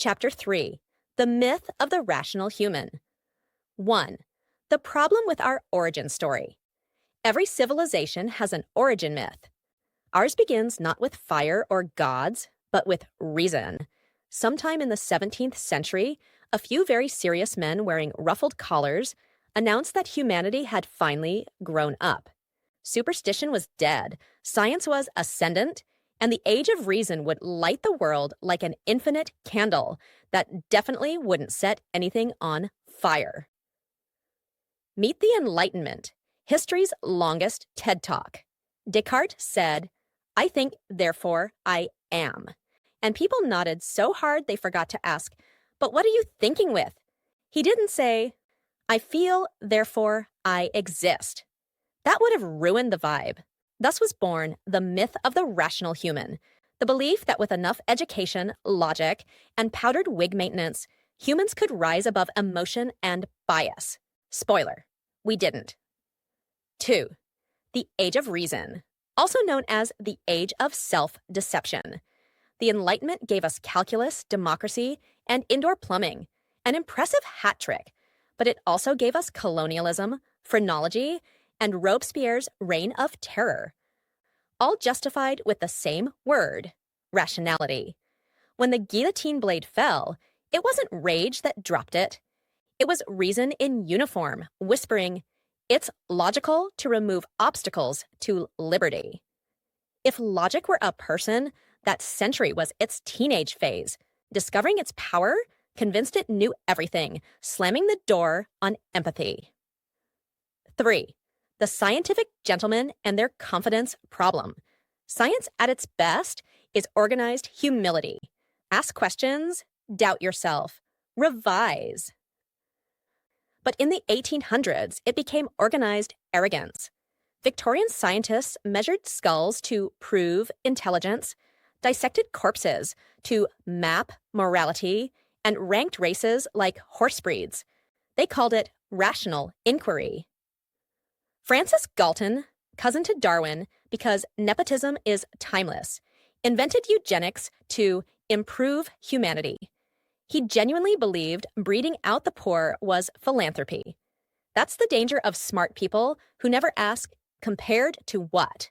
Chapter 3. The Myth of the Rational Human. 1. The problem with our origin story. Every civilization has an origin myth. Ours begins not with fire or gods, but with reason. Sometime in the 17th century, a few very serious men wearing ruffled collars announced that humanity had finally grown up. Superstition was dead, science was ascendant, and the age of reason would light the world like an infinite candle that definitely wouldn't set anything on fire. Meet the Enlightenment, history's longest TED Talk. Descartes said, "I think, therefore I am." And people nodded so hard they forgot to ask, "But what are you thinking with?" He didn't say, "I feel, therefore I exist." That would have ruined the vibe. Thus was born the myth of the rational human, the belief that with enough education, logic, and powdered wig maintenance, humans could rise above emotion and bias. Spoiler, we didn't. 2. The Age of Reason, also known as the Age of Self-Deception. The Enlightenment gave us calculus, democracy, and indoor plumbing, an impressive hat trick, but it also gave us colonialism, phrenology, and Robespierre's Reign of Terror, all justified with the same word, rationality. When the guillotine blade fell, it wasn't rage that dropped it. It was reason in uniform, whispering, "It's logical to remove obstacles to liberty." If logic were a person, that century was its teenage phase. Discovering its power convinced it knew everything, slamming the door on empathy. 3. The scientific gentlemen and their confidence problem. Science at its best is organized humility. Ask questions, doubt yourself, revise. But in the 1800s, it became organized arrogance. Victorian scientists measured skulls to prove intelligence, dissected corpses to map morality, and ranked races like horse breeds. They called it rational inquiry. Francis Galton, cousin to Darwin because nepotism is timeless, invented eugenics to improve humanity. He genuinely believed breeding out the poor was philanthropy. That's the danger of smart people who never ask, compared to what?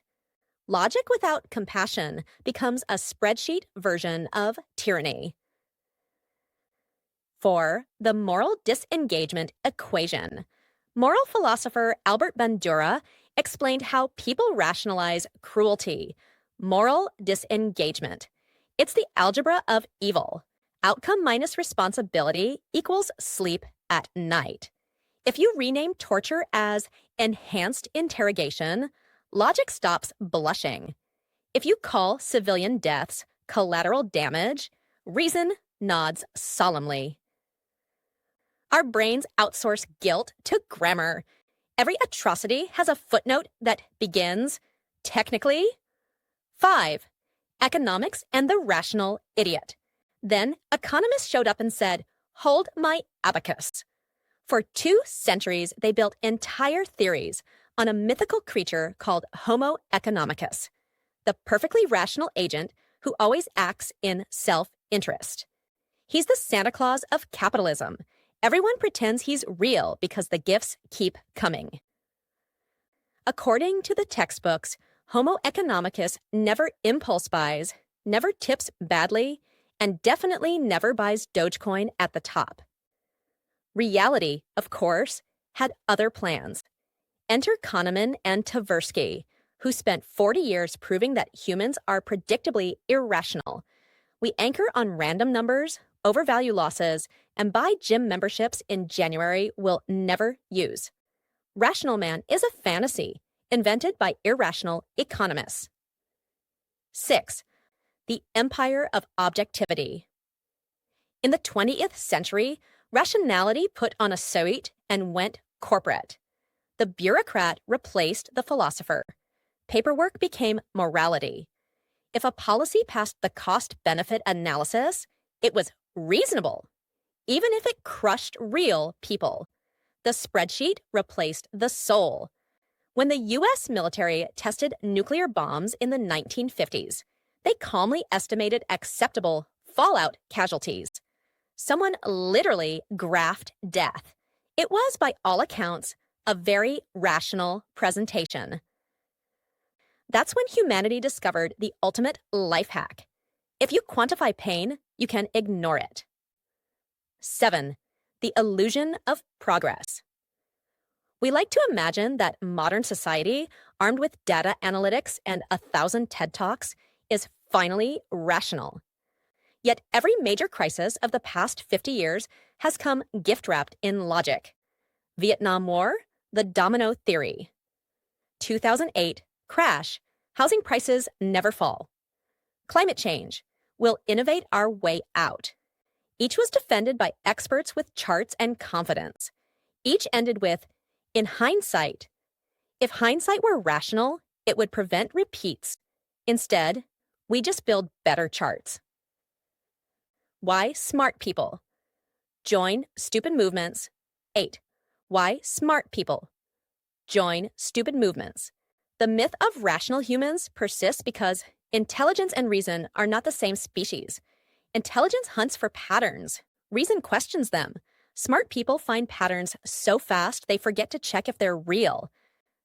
Logic without compassion becomes a spreadsheet version of tyranny. 4. The moral disengagement equation. Moral philosopher Albert Bandura explained how people rationalize cruelty, moral disengagement. It's the algebra of evil. Outcome minus responsibility equals sleep at night. If you rename torture as enhanced interrogation, logic stops blushing. If you call civilian deaths collateral damage, reason nods solemnly. Our brains outsource guilt to grammar. Every atrocity has a footnote that begins, technically. 5. Economics and the rational idiot. Then economists showed up and said, "Hold my abacus." For 2 centuries, they built entire theories on a mythical creature called Homo economicus, the perfectly rational agent who always acts in self-interest. He's the Santa Claus of capitalism. Everyone pretends he's real because the gifts keep coming. According to the textbooks, Homo economicus never impulse buys, never tips badly, and definitely never buys Dogecoin at the top. Reality, of course, had other plans. Enter Kahneman and Tversky, who spent 40 years proving that humans are predictably irrational. We anchor on random numbers, overvalue losses, and buy gym memberships in January we'll never use. Rational man is a fantasy invented by irrational economists. 6. The empire of objectivity. In the 20th century, rationality put on a suit and went corporate. The bureaucrat replaced the philosopher. Paperwork became morality. If a policy passed the cost-benefit analysis, it was reasonable, even if it crushed real people. The spreadsheet replaced the soul. When the U.S. military tested nuclear bombs in the 1950s, they calmly estimated acceptable fallout casualties. Someone literally graphed death. It was, by all accounts, a very rational presentation. That's when humanity discovered the ultimate life hack. If you quantify pain, you can ignore it. 7. The illusion of progress. We like to imagine that modern society, armed with data analytics and 1,000 TED Talks, is finally rational. Yet every major crisis of the past 50 years has come gift-wrapped in logic. Vietnam War, the domino theory. 2008, crash, housing prices never fall. Climate change, we'll innovate our way out. Each was defended by experts with charts and confidence. Each ended with, in hindsight. If hindsight were rational, it would prevent repeats. Instead, we just build better charts. Why smart people? Join stupid movements. 8. Why smart people? Join stupid movements. The myth of rational humans persists because intelligence and reason are not the same species. Intelligence hunts for patterns. Reason questions them. Smart people find patterns so fast they forget to check if they're real.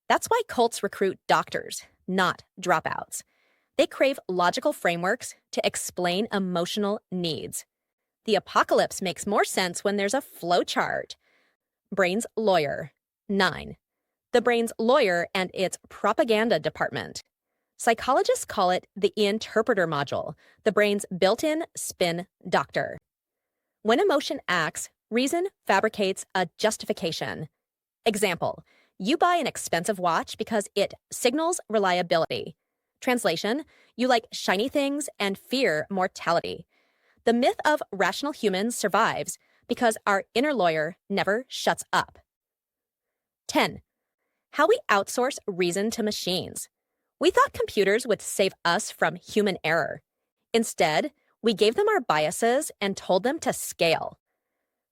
That's why cults recruit doctors, not dropouts. They crave logical frameworks to explain emotional needs. The apocalypse makes more sense when there's a flowchart. Brain's lawyer. 9. The brain's lawyer and its propaganda department. Psychologists call it the interpreter module, the brain's built-in spin doctor. When emotion acts, reason fabricates a justification. Example, you buy an expensive watch because it signals reliability. Translation, you like shiny things and fear mortality. The myth of rational humans survives because our inner lawyer never shuts up. 10. How we outsource reason to machines. We thought computers would save us from human error. Instead, we gave them our biases and told them to scale.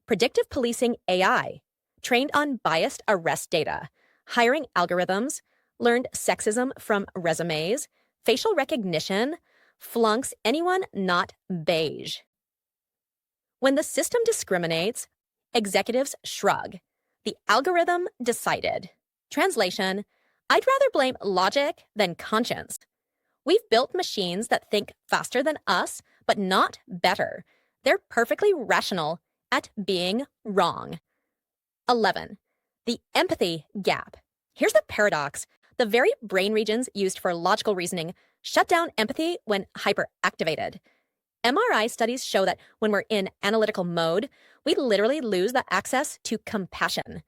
Predictive policing AI, trained on biased arrest data, hiring algorithms, learned sexism from resumes, facial recognition, flunks anyone not beige. When the system discriminates, executives shrug. The algorithm decided. Translation, I'd rather blame logic than conscience. We've built machines that think faster than us, but not better. They're perfectly rational at being wrong. 11. The empathy gap. Here's the paradox. The very brain regions used for logical reasoning shut down empathy when hyperactivated. MRI studies show that when we're in analytical mode, we literally lose the access to compassion.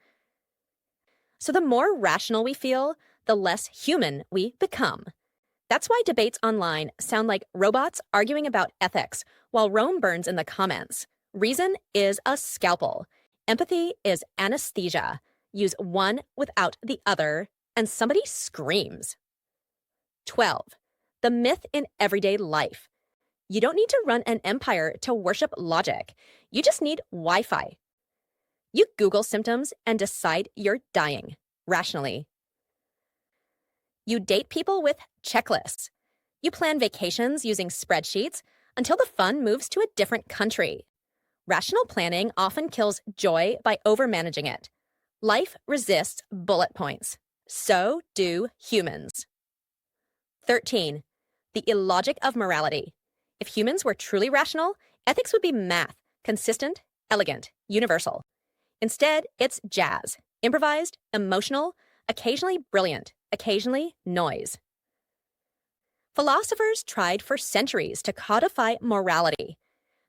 So the more rational we feel, the less human we become. That's why debates online sound like robots arguing about ethics while Rome burns in the comments. Reason is a scalpel. Empathy is anesthesia. Use one without the other, and somebody screams. 12. The myth in everyday life. You don't need to run an empire to worship logic. You just need Wi-Fi. You Google symptoms and decide you're dying, rationally. You date people with checklists. You plan vacations using spreadsheets until the fun moves to a different country. Rational planning often kills joy by overmanaging it. Life resists bullet points. So do humans. 13. The illogic of morality. If humans were truly rational, ethics would be math, consistent, elegant, universal. Instead, it's jazz, improvised, emotional, occasionally brilliant, occasionally noise. Philosophers tried for centuries to codify morality.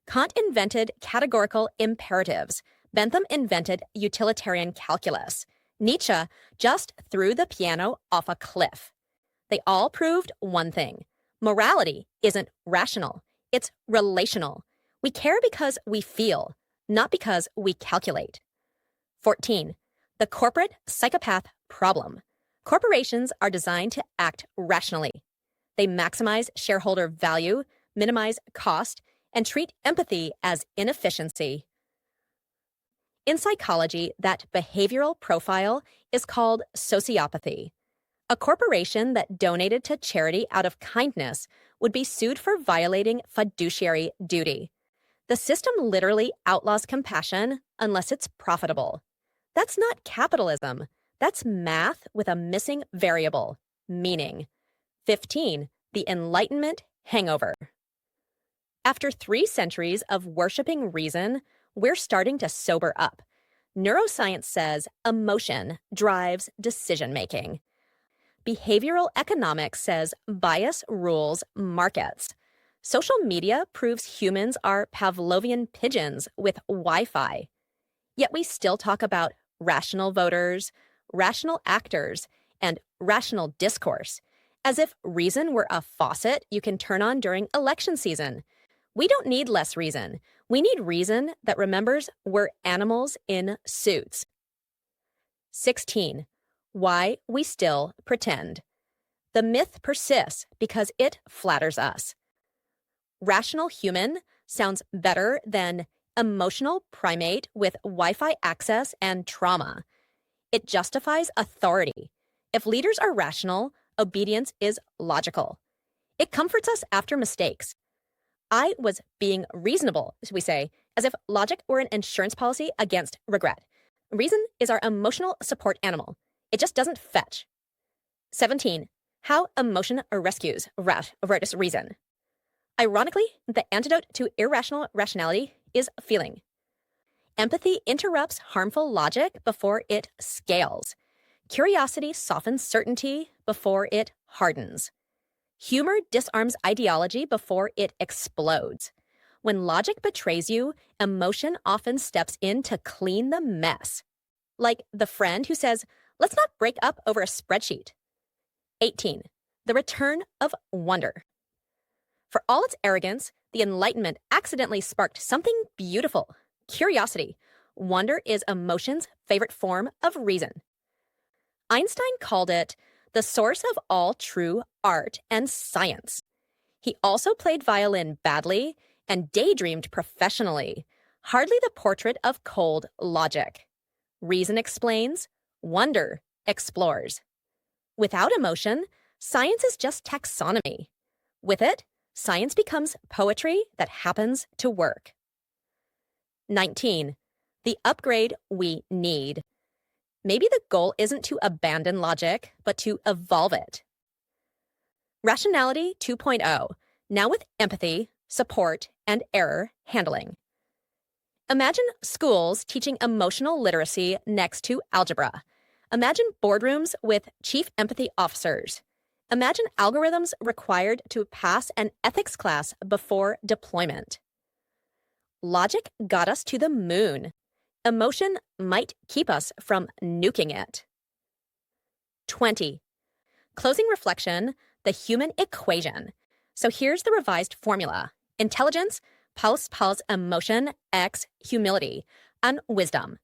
Kant invented categorical imperatives. Bentham invented utilitarian calculus. Nietzsche just threw the piano off a cliff. They all proved one thing. Morality isn't rational. It's relational. We care because we feel, not because we calculate. 14. The corporate psychopath problem. Corporations are designed to act rationally. They maximize shareholder value, minimize cost, and treat empathy as inefficiency. In psychology, that behavioral profile is called sociopathy. A corporation that donated to charity out of kindness would be sued for violating fiduciary duty. The system literally outlaws compassion unless it's profitable. That's not capitalism. That's math with a missing variable, meaning. 15. The Enlightenment hangover. After 3 centuries of worshiping reason, we're starting to sober up. Neuroscience says emotion drives decision-making. Behavioral economics says bias rules markets. Social media proves humans are Pavlovian pigeons with Wi-Fi. Yet we still talk about rational voters, rational actors, and rational discourse, as if reason were a faucet you can turn on during election season. We don't need less reason. We need reason that remembers we're animals in suits. 16. Why we still pretend. The myth persists because it flatters us. Rational human sounds better than emotional primate with Wi-Fi access and trauma. It justifies authority. If leaders are rational, obedience is logical. It comforts us after mistakes. I was being reasonable, we say, as if logic were an insurance policy against regret. Reason is our emotional support animal. It just doesn't fetch. 17. How emotion rescues reason. Ironically, the antidote to irrational rationality is feeling. Empathy interrupts harmful logic before it scales. Curiosity softens certainty before it hardens. Humor disarms ideology before it explodes. When logic betrays you, emotion often steps in to clean the mess. Like the friend who says, "Let's not break up over a spreadsheet." 18. The return of wonder. For all its arrogance, the Enlightenment accidentally sparked something beautiful. Curiosity. Wonder is emotion's favorite form of reason. Einstein called it the source of all true art and science. He also played violin badly and daydreamed professionally, hardly the portrait of cold logic. Reason explains, wonder explores. Without emotion, science is just taxonomy. With it, science becomes poetry that happens to work. 19. The upgrade we need. Maybe the goal isn't to abandon logic, but to evolve it. Rationality 2.0, now with empathy, support, and error handling. Imagine schools teaching emotional literacy next to algebra. Imagine boardrooms with chief empathy officers. Imagine algorithms required to pass an ethics class before deployment. Logic got us to the moon. Emotion might keep us from nuking it. 20. Closing reflection, the human equation. So here's the revised formula. Intelligence plus emotion x humility and wisdom.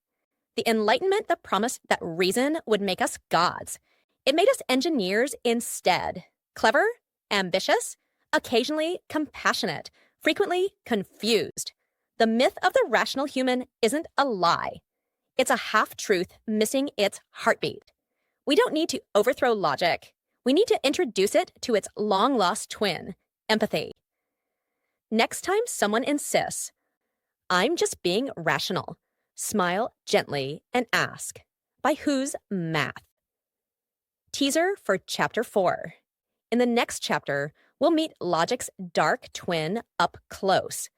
The Enlightenment that promised that reason would make us gods. It made us engineers instead. Clever, ambitious, occasionally compassionate, frequently confused. The myth of the rational human isn't a lie. It's a half-truth missing its heartbeat. We don't need to overthrow logic. We need to introduce it to its long-lost twin, empathy. Next time someone insists, "I'm just being rational," smile gently and ask, by whose math? Teaser for Chapter 4. In the next chapter, we'll meet logic's dark twin up close.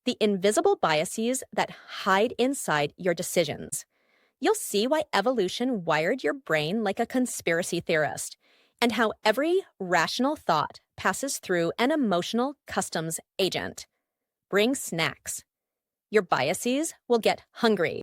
The invisible biases that hide inside your decisions. You'll see why evolution wired your brain like a conspiracy theorist, and how every rational thought passes through an emotional customs agent. Bring snacks. Your biases will get hungry.